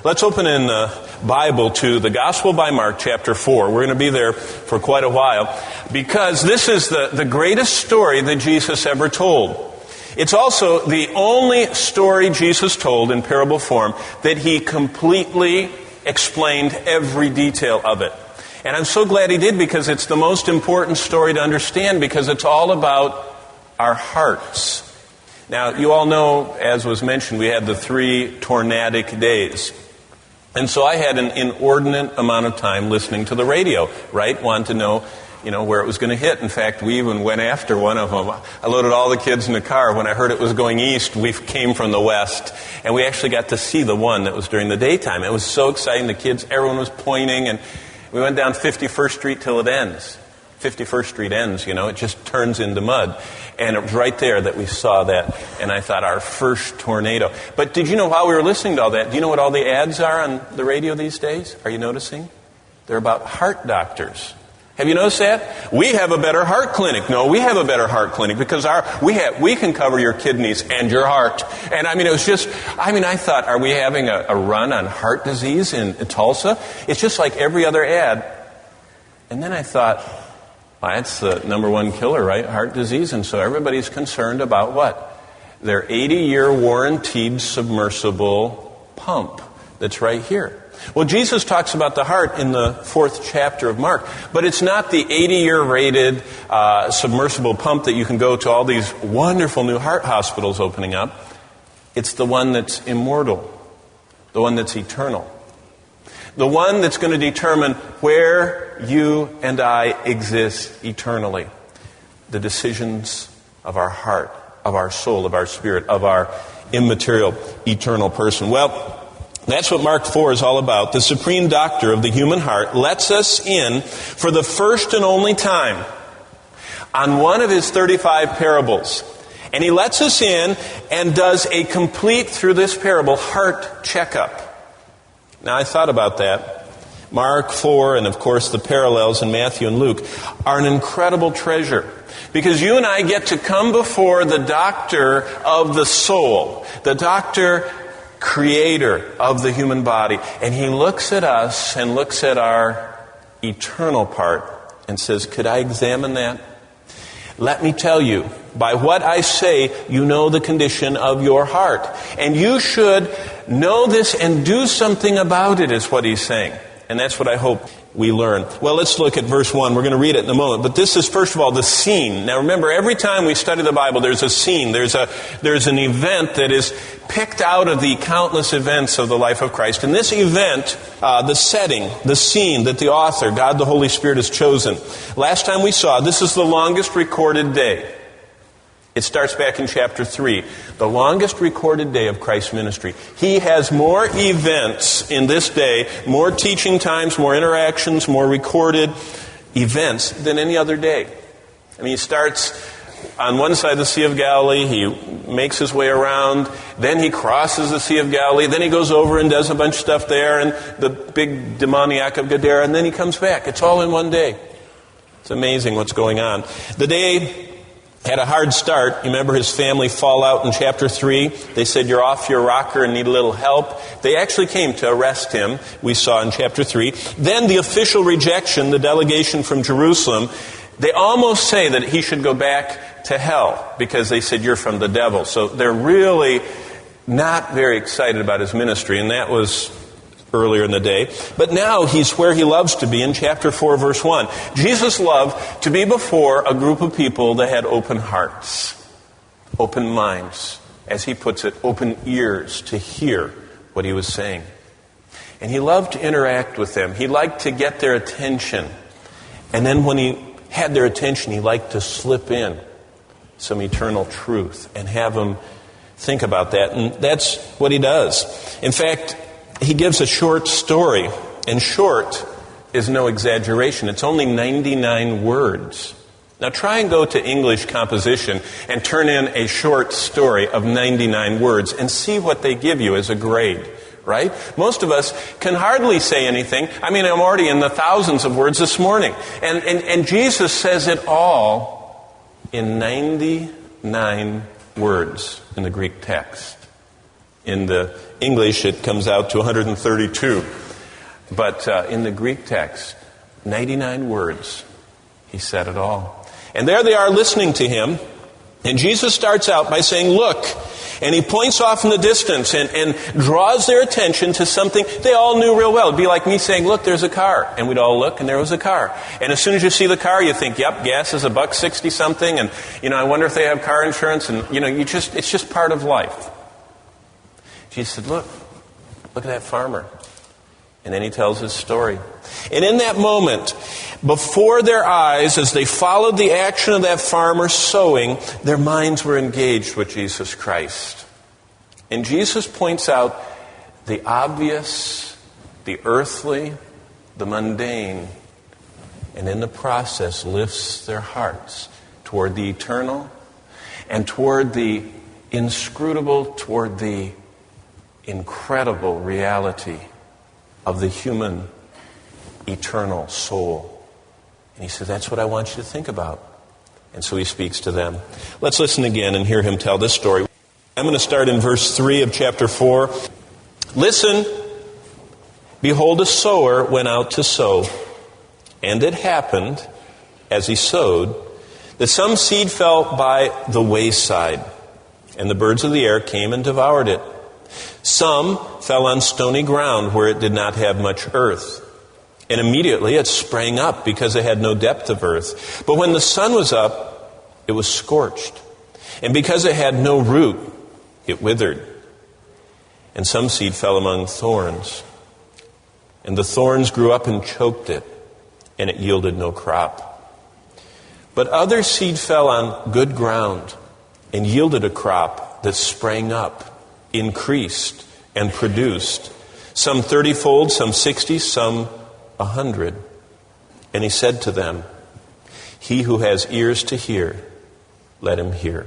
Let's open in the Bible to the Gospel by Mark, chapter 4. We're going to be there for quite a while because this is the greatest story that Jesus ever told. It's also the only story Jesus told in parable form that he completely explained every detail of it. And I'm so glad he did because it's the most important story to understand because it's all about our hearts. Now, you all know, as was mentioned, we had the 3 tornadic days. And so I had an inordinate amount of time listening to the radio, right? Wanted to know, where it was going to hit. In fact, we even went after one of them. I loaded all the kids in the car. When I heard it was going east, we came from the west. And we actually got to see the one that was during the daytime. It was so exciting. The kids, everyone was pointing. And we went down 51st Street till it ends. 51st Street ends, it just turns into mud. And it was right there that we saw that. And I thought, our first tornado. But did you know, while we were listening to all that, do you know what all the ads are on the radio these days? Are you noticing? They're about heart doctors. Have you noticed that? We have a better heart clinic. No, we have a better heart clinic because we can cover your kidneys and your heart. And it was just, I thought, are we having a run on heart disease in Tulsa? It's just like every other ad. And then I thought, well, that's the number one killer, right? Heart disease. And so everybody's concerned about what? Their 80-year warranted submersible pump that's right here. Well, Jesus talks about the heart in the 4th chapter of Mark, but it's not the 80-year rated submersible pump that you can go to all these wonderful new heart hospitals opening up. It's the one that's immortal, the one that's eternal, the one that's going to determine where you and I exist eternally. The decisions of our heart, of our soul, of our spirit, of our immaterial, eternal person. Well, that's what Mark 4 is all about. The supreme doctor of the human heart lets us in for the first and only time on one of his 35 parables. And he lets us in and does a complete, through this parable, heart checkup. Now, I thought about that. Mark 4 and, of course, the parallels in Matthew and Luke are an incredible treasure. Because you and I get to come before the doctor of the soul, the doctor creator of the human body. And he looks at us and looks at our eternal part and says, could I examine that? Let me tell you, by what I say, you know the condition of your heart. And you should know this and do something about it, is what he's saying. And that's what I hope we learn. Well, let's look at verse 1. We're going to read it in a moment. But this is, first of all, the scene. Now, remember, every time we study the Bible, there's a scene. There's an event that is picked out of the countless events of the life of Christ. And this event, the setting, the scene that the author, God the Holy Spirit, has chosen. Last time we saw, this is the longest recorded day. It starts back in chapter 3, the longest recorded day of Christ's ministry. He has more events in this day, more teaching times, more interactions, more recorded events than any other day. He starts on one side of the Sea of Galilee, he makes his way around, then he crosses the Sea of Galilee, then he goes over and does a bunch of stuff there, and the big demoniac of Gadara, and then he comes back. It's all in one day. It's amazing what's going on. The day had a hard start. You remember his family fallout in chapter 3? They said, you're off your rocker and need a little help. They actually came to arrest him, we saw in chapter 3. Then the official rejection, the delegation from Jerusalem, they almost say that he should go back to hell because they said, you're from the devil. So they're really not very excited about his ministry, and that was earlier in the day. But now he's where he loves to be in chapter 4, verse 1. Jesus loved to be before a group of people that had open hearts, open minds, as he puts it, open ears to hear what he was saying. And he loved to interact with them. He liked to get their attention. And then when he had their attention, he liked to slip in some eternal truth and have them think about that. And that's what he does. In fact, he gives a short story, and short is no exaggeration. It's only 99 words. Now try and go to English composition and turn in a short story of 99 words and see what they give you as a grade, right? Most of us can hardly say anything. I'm already in the thousands of words this morning. And Jesus says it all in 99 words in the Greek text. In the English, it comes out to 132. But in the Greek text, 99 words, he said it all. And there they are listening to him. And Jesus starts out by saying, look. And he points off in the distance and draws their attention to something they all knew real well. It'd be like me saying, look, there's a car. And we'd all look, and there was a car. And as soon as you see the car, you think, yep, gas is $1.60 something. And, I wonder if they have car insurance. And, it's just part of life. Jesus said, look at that farmer. And then he tells his story. And in that moment, before their eyes, as they followed the action of that farmer sowing, their minds were engaged with Jesus Christ. And Jesus points out the obvious, the earthly, the mundane, and in the process lifts their hearts toward the eternal and toward the inscrutable, toward the incredible reality of the human eternal soul. And he said, that's what I want you to think about. And so he speaks to them. Let's listen again and hear him tell this story. I'm going to start in verse 3 of chapter 4. Listen, behold, a sower went out to sow. And it happened, as he sowed, that some seed fell by the wayside, and the birds of the air came and devoured it. Some fell on stony ground where it did not have much earth. And immediately it sprang up because it had no depth of earth. But when the sun was up, it was scorched. And because it had no root, it withered. And some seed fell among thorns. And the thorns grew up and choked it, and it yielded no crop. But other seed fell on good ground and yielded a crop that sprang up, increased, and produced, some 30-fold, some 60, some 100. And he said to them, he who has ears to hear, let him hear.